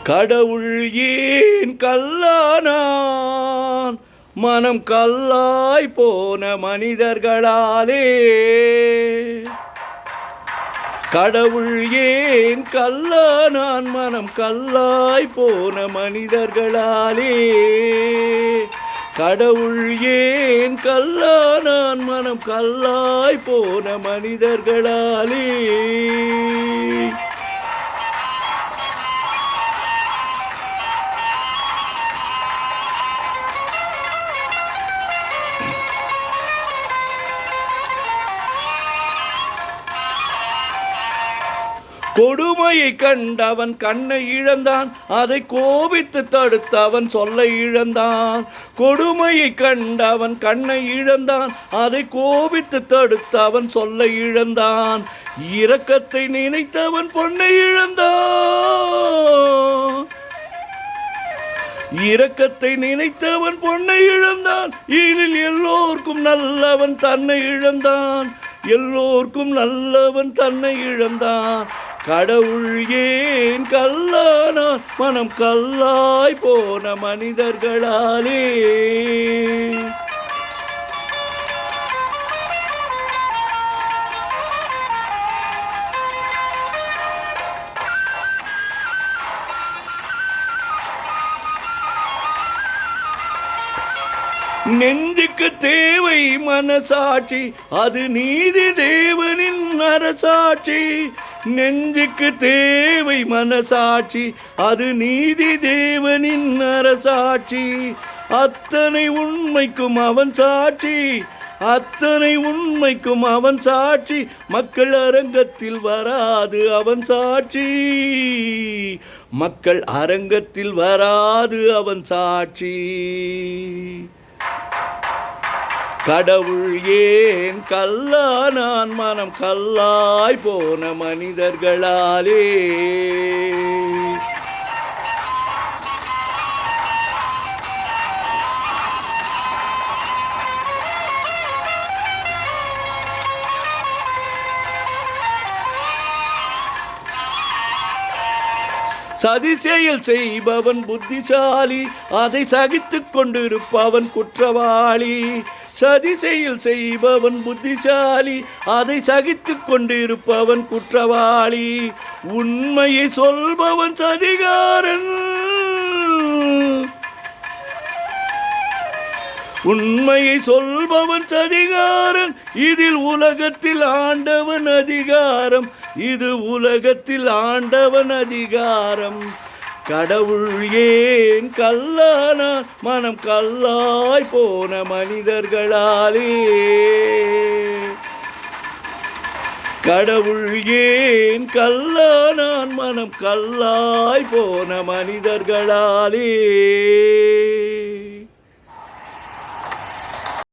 கடவுள் ஏன் கல்லானான்? மனம் கல்லாய் போன மனிதர்களாலே. கடவுள் ஏன் கல்லானான்? மனம் கல்லாய் போன மனிதர்களாலே. கடவுள் ஏன் கல்லானான்? மனம் கல்லாய் போன மனிதர்களாலே. கொடுமையை கண்டவன் கண்ணை இழந்தான், அதை கோபித்து தடுத்து அவன் சொல்ல இழந்தான். கொடுமையை கண்டவன் கண்ணை இழந்தான், அதை கோபித்து தடுத்து அவன் சொல்ல இழந்தான். இரக்கத்தை நினைத்தவன் பொன்னை இழந்தான். இரக்கத்தை நினைத்தவன் பொன்னை இழந்தான். இதில் எல்லோர்க்கும் நல்லவன் தன்னை இழந்தான். எல்லோர்க்கும் நல்லவன் தன்னை இழந்தான். கடவுள் ஏன் கல்லானான்? மனம் கல்லாய் போன மனிதர்களாலே. நெஞ்சுக்கு தேவை மனசாட்சி, அது நீதி தேவனின் அரசாட்சி. நெஞ்சுக்கு தேவை மனசாட்சி, அது நீதி தேவனின் அரசாட்சி. அத்தனை உண்மைக்கும் அவன் சாட்சி, அத்தனை உண்மைக்கும் அவன் சாட்சி. மக்கள் அரங்கத்தில் வராது அவன் சாட்சி, மக்கள் அரங்கத்தில் வராது அவன் சாட்சி. கடவுள் ஏன் கல்லானான்? மனம் கல்லாய் போன மனிதர்களாலே. சதி செயல் செய்பவன் புத்திசாலி, அதை சகித்துக் கொண்டிருப்பவன் குற்றவாளி. சதி செயல் செய்பவன் புத்திசாலி, அதை சகித்துக் கொண்டிருப்பவன் குற்றவாளி. உண்மையை சொல்பவன் சதிகாரன், உண்மையை சொல்பவன் சதிகாரன். இதில் உலகத்தில் ஆண்டவன் அதிகாரம், இது உலகத்தில் ஆண்டவன் அதிகாரம். கடவுள் ஏன் கல்லானான்? மனம் கல்லாய் போன மனிதர்களாலே. கடவுள் ஏன் கல்லானான்? மனம் கல்லாய் போன மனிதர்களாலே.